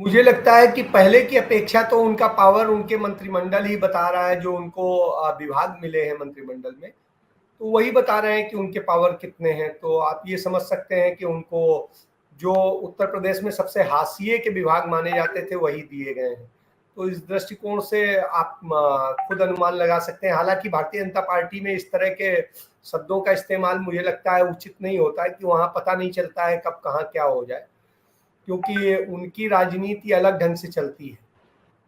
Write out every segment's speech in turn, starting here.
मुझे लगता है कि पहले की अपेक्षा तो उनका पावर उनके मंत्रिमंडल ही बता रहा है, जो उनको विभाग मिले हैं मंत्रिमंडल में, तो वही बता रहे हैं कि उनके पावर कितने हैं। तो आप ये समझ सकते हैं कि उनको जो उत्तर प्रदेश में सबसे हाशिए के विभाग माने जाते थे वही दिए गए हैं। तो इस दृष्टिकोण से आप खुद अनुमान लगा सकते हैं। हालांकि भारतीय जनता पार्टी में इस तरह के शब्दों का इस्तेमाल मुझे लगता है उचित नहीं होता है, कि वहाँ पता नहीं चलता है कब कहाँ क्या हो जाए, क्योंकि उनकी राजनीति अलग ढंग से चलती है।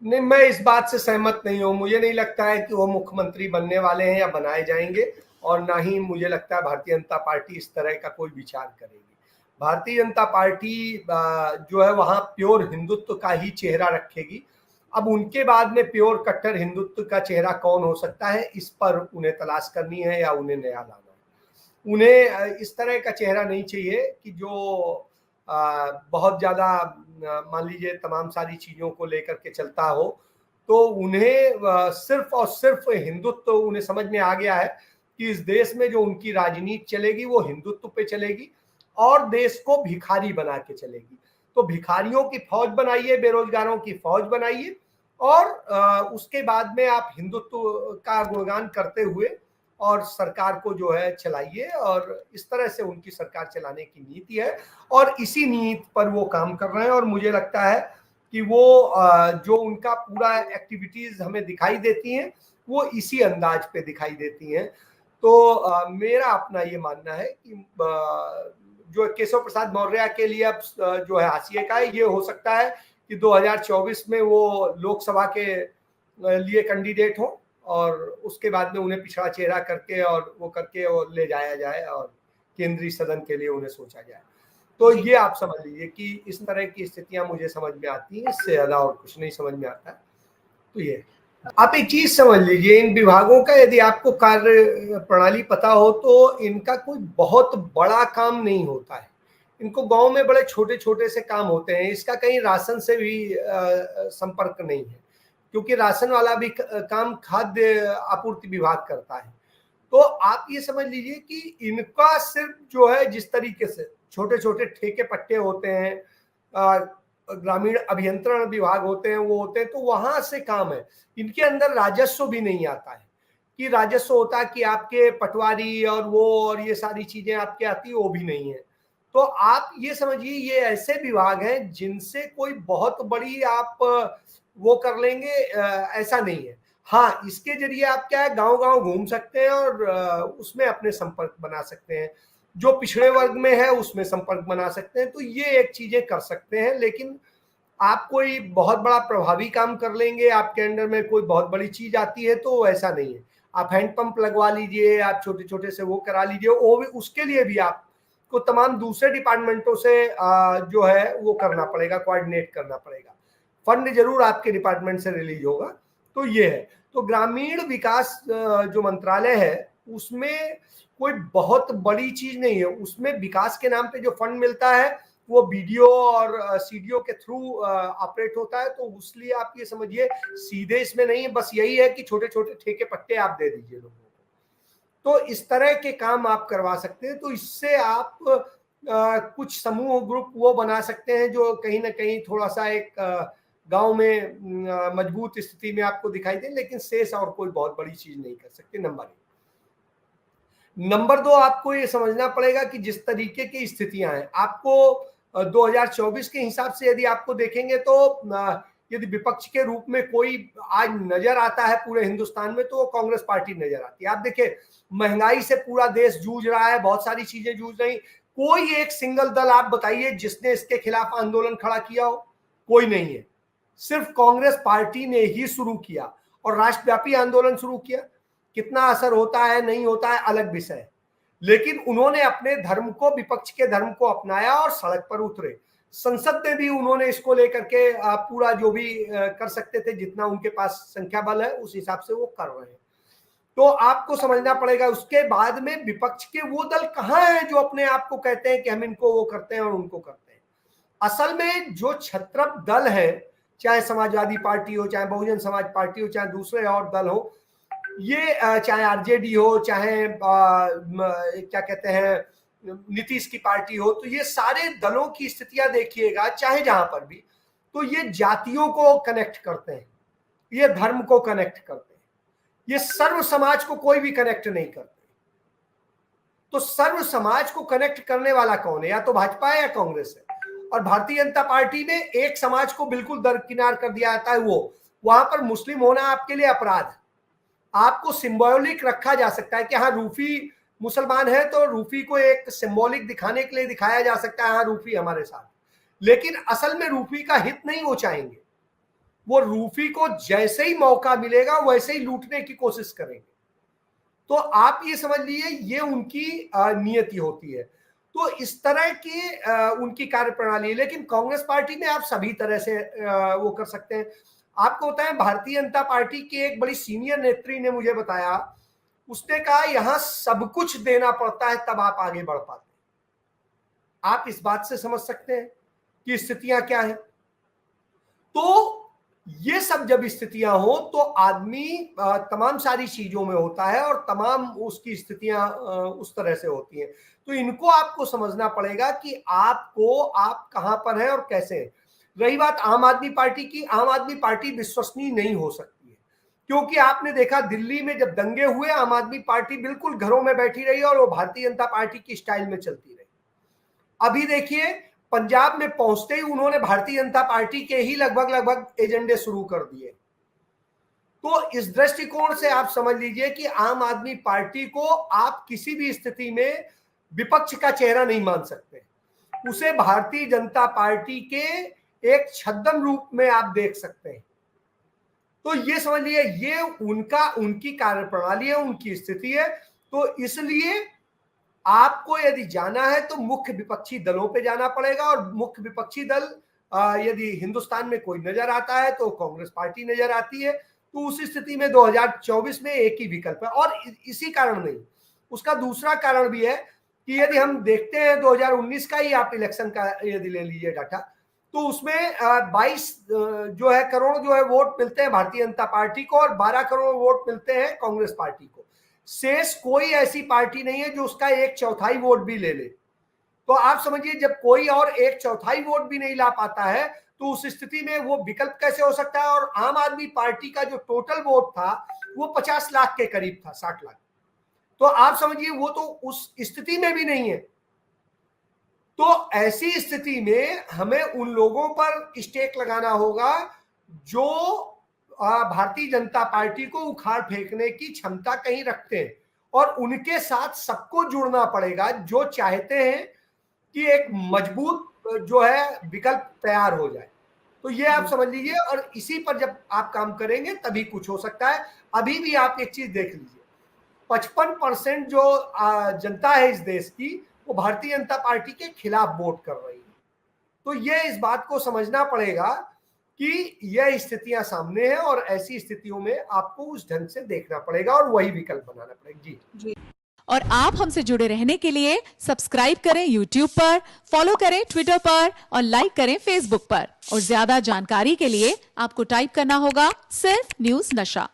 नहीं, मैं इस बात से सहमत नहीं हूँ। मुझे नहीं लगता है कि वो मुख्यमंत्री बनने वाले हैं या बनाए जाएंगे, और ना ही मुझे लगता है भारतीय जनता पार्टी इस तरह का कोई विचार करेगी। भारतीय जनता पार्टी जो है वहाँ प्योर हिंदुत्व का ही चेहरा रखेगी। अब उनके बाद में प्योर कट्टर हिंदुत्व का चेहरा कौन हो सकता है, इस पर उन्हें तलाश करनी है या उन्हें नया लाना है। उन्हें इस तरह का चेहरा नहीं चाहिए कि जो बहुत ज़्यादा मान लीजिए तमाम सारी चीज़ों को लेकर के चलता हो। तो उन्हें सिर्फ और सिर्फ हिंदुत्व तो उन्हें समझ में आ गया है कि इस देश में जो उनकी राजनीति चलेगी वो हिंदुत्व पे चलेगी और देश को भिखारी बना के चलेगी। तो भिखारियों की फौज बनाइए, बेरोजगारों की फौज बनाइए, और उसके बाद में आप हिंदुत्व का गुणगान करते हुए और सरकार को जो है चलाइए। और इस तरह से उनकी सरकार चलाने की नीति है, और इसी नीति पर वो काम कर रहे हैं। और मुझे लगता है कि वो जो उनका पूरा एक्टिविटीज हमें दिखाई देती हैं वो इसी अंदाज पे दिखाई देती हैं। तो मेरा अपना ये मानना है कि जो केशव प्रसाद मौर्य के लिए अब जो है हाशिए का है, ये हो सकता है कि 2024 में वो लोकसभा के लिए कैंडिडेट हो, और उसके बाद में उन्हें पिछड़ा चेहरा करके और वो करके और ले जाया जाए और केंद्रीय सदन के लिए उन्हें सोचा जाए। तो जी। ये आप समझ लीजिए कि इस तरह की स्थितियां मुझे समझ में आती हैं, इससे ज्यादा और कुछ नहीं समझ में आता है। तो ये आप एक चीज समझ लीजिए, इन विभागों का यदि आपको कार्य प्रणाली पता हो तो इनका कोई बहुत बड़ा काम नहीं होता है। इनको गांव में बड़े छोटे छोटे से काम होते हैं। इसका कहीं राशन से भी संपर्क नहीं है, क्योंकि राशन वाला भी काम खाद्य आपूर्ति विभाग करता है। तो आप ये समझ लीजिए कि इनका सिर्फ जो है जिस तरीके से छोटे छोटे ठेके पट्टे होते हैं, ग्रामीण अभियंत्रण विभाग होते हैं, वो होते हैं, तो वहां से काम है। इनके अंदर राजस्व भी नहीं आता है, कि राजस्व होता है कि आपके पटवारी और वो और ये सारी चीजें आपके आती है, वो भी नहीं है। तो आप ये समझिए ये ऐसे विभाग हैं जिनसे कोई बहुत बड़ी आप वो कर लेंगे, ऐसा नहीं है। हाँ, इसके जरिए आप क्या है गांव गांव घूम सकते हैं और उसमें अपने संपर्क बना सकते हैं। जो पिछड़े वर्ग में है उसमें संपर्क बना सकते हैं। तो ये एक चीजें कर सकते हैं, लेकिन आप कोई बहुत बड़ा प्रभावी काम कर लेंगे, आपके अंडर में कोई बहुत बड़ी चीज आती है, तो ऐसा नहीं है। आप हैंडपंप लगवा लीजिए, आप छोटे छोटे से वो करा लीजिए, वो भी उसके लिए भी आपको तमाम दूसरे डिपार्टमेंटों से जो है वो करना पड़ेगा, कोऑर्डिनेट करना पड़ेगा। फंड जरूर आपके डिपार्टमेंट से रिलीज होगा। तो ये है। तो ग्रामीण विकास जो मंत्रालय है उसमें कोई बहुत बड़ी चीज नहीं है। उसमें विकास के नाम पे जो फंड मिलता है वो बीडीओ और सीडीओ के थ्रू ऑपरेट होता है। तो इसलिए आप ये समझिए सीधे इसमें नहीं है, बस यही है कि छोटे छोटे ठेके पट्टे आप दे दीजिए लोगों को। तो इस तरह के काम आप करवा सकते हैं। तो इससे आप कुछ समूह ग्रुप वो बना सकते हैं जो कहीं ना कहीं थोड़ा सा एक गांव में मजबूत स्थिति में आपको दिखाई दे, लेकिन शेष और कोई बहुत बड़ी चीज नहीं कर सकते। नंबर एक। नंबर दो, आपको ये समझना पड़ेगा कि जिस तरीके की स्थितियां हैं, आपको 2024 के हिसाब से यदि आपको देखेंगे तो यदि विपक्ष के रूप में कोई आज नजर आता है पूरे हिंदुस्तान में तो वो कांग्रेस पार्टी नजर आती है। आप देखिए महंगाई से पूरा देश जूझ रहा है, बहुत सारी चीजें जूझ रही। कोई एक सिंगल दल आप बताइए जिसने इसके खिलाफ आंदोलन खड़ा किया हो? कोई नहीं है। सिर्फ कांग्रेस पार्टी ने ही शुरू किया और राष्ट्रव्यापी आंदोलन शुरू किया। कितना असर होता है नहीं होता है अलग विषय है, लेकिन उन्होंने अपने धर्म को, विपक्ष के धर्म को अपनाया और सड़क पर उतरे। संसद में भी उन्होंने इसको लेकर के पूरा जो भी कर सकते थे, जितना उनके पास संख्या बल है उस हिसाब से वो कर रहे हैं। तो आपको समझना पड़ेगा उसके बाद में विपक्ष के वो दल कहां हैं जो अपने आप को कहते हैं कि हम इनको वो करते हैं और उनको करते हैं। असल में जो क्षत्रप दल है, चाहे समाजवादी पार्टी हो, चाहे बहुजन समाज पार्टी हो, चाहे दूसरे और दल हो, ये चाहे आरजेडी हो, चाहे क्या कहते हैं नीतीश की पार्टी हो, तो ये सारे दलों की स्थितियां देखिएगा चाहे जहां पर भी, तो ये जातियों को कनेक्ट करते हैं, ये धर्म को कनेक्ट करते हैं, ये सर्व समाज को कोई भी कनेक्ट नहीं करते। तो सर्व समाज को कनेक्ट करने वाला कौन है? या तो भाजपा है या कांग्रेस है। और भारतीय जनता पार्टी में एक समाज को बिल्कुल दरकिनार कर दिया जाता है, वो वहां पर मुस्लिम होना आपके लिए अपराध, आपको सिंबॉलिक रखा जा सकता है कि हाँ रूफी मुसलमान है तो रूफी को एक सिंबॉलिक दिखाने के लिए दिखाया जा सकता है, हाँ रूफी हमारे साथ, लेकिन असल में रूफी का हित नहीं वो चाहेंगे। वो रूफी को जैसे ही मौका मिलेगा वैसे ही लूटने की कोशिश करेंगे। तो आप ये समझ लीजिए ये उनकी नियति होती है। तो इस तरह की उनकी कार्यप्रणाली है। लेकिन कांग्रेस पार्टी में आप सभी तरह से वो कर सकते हैं। आपको बताएं, भारतीय जनता पार्टी की एक बड़ी सीनियर नेत्री ने मुझे बताया, उसने कहा यहां सब कुछ देना पड़ता है तब आप आगे बढ़ पाते हैं। आप इस बात से समझ सकते हैं कि स्थितियां क्या है। तो ये सब जब स्थितियां हो तो आदमी तमाम सारी चीजों में होता है और तमाम उसकी स्थितियां उस तरह से होती हैं। तो इनको आपको समझना पड़ेगा कि आप कहां पर हैं और कैसे हैं। रही बात आम आदमी पार्टी की, आम आदमी पार्टी विश्वसनीय नहीं हो सकती है, क्योंकि आपने देखा दिल्ली में जब दंगे हुए आम आदमी पार्टी बिल्कुल घरों में बैठी रही और वो भारतीय जनता पार्टी की स्टाइल में चलती रही। अभी देखिए पंजाब में पहुंचते ही उन्होंने भारतीय जनता पार्टी के ही लगभग एजेंडे शुरू कर दिए। तो इस दृष्टिकोण से आप समझ लीजिए कि आम आदमी पार्टी को आप किसी भी स्थिति में विपक्ष का चेहरा नहीं मान सकते, उसे भारतीय जनता पार्टी के एक छद्म रूप में आप देख सकते हैं। तो ये समझ लीजिए ये उनकी कार्यप्रणाली है, उनकी स्थिति है। तो इसलिए आपको यदि जाना है तो मुख्य विपक्षी दलों पे जाना पड़ेगा, और मुख्य विपक्षी दल यदि हिंदुस्तान में कोई नजर आता है तो कांग्रेस पार्टी नजर आती है। तो उस स्थिति में 2024 में एक ही विकल्प है। और इसी कारण नहीं, उसका दूसरा कारण भी है कि यदि हम देखते हैं 2019 का ही आप इलेक्शन का यदि ले लीजिए डाटा, तो उसमें 22 जो है करोड़ जो है वोट मिलते हैं भारतीय जनता पार्टी को और 12 करोड़ वोट मिलते हैं कांग्रेस पार्टी को। शेष कोई ऐसी पार्टी नहीं है जो उसका 1/4 वोट भी ले ले। तो आप समझिए जब कोई और 1/4 वोट भी नहीं ला पाता है तो उस स्थिति में वो विकल्प कैसे हो सकता है। और आम आदमी पार्टी का जो टोटल वोट था वो 50 लाख के करीब था, 60 लाख। तो आप समझिए वो तो उस स्थिति में भी नहीं है। तो ऐसी स्थिति में हमें उन लोगों पर स्टेक लगाना होगा जो भारतीय जनता पार्टी को उखाड़ फेंकने की क्षमता कहीं रखते हैं, और उनके साथ सबको जुड़ना पड़ेगा जो चाहते हैं कि एक मजबूत जो है विकल्प तैयार हो जाए। तो ये आप समझ लीजिए, और इसी पर जब आप काम करेंगे तभी कुछ हो सकता है। अभी भी आप एक चीज देख लीजिए, 55% जो जनता है इस देश की वो भारतीय जनता पार्टी के खिलाफ वोट कर रही है। तो ये इस बात को समझना पड़ेगा कि यह स्थितियां सामने हैं और ऐसी स्थितियों में आपको उस ढंग से देखना पड़ेगा और वही विकल्प बनाना पड़ेगा। जी। और आप हमसे जुड़े रहने के लिए सब्सक्राइब करें YouTube पर, फॉलो करें Twitter पर और लाइक करें Facebook पर। और ज्यादा जानकारी के लिए आपको टाइप करना होगा सिर्फ न्यूज़ नशा।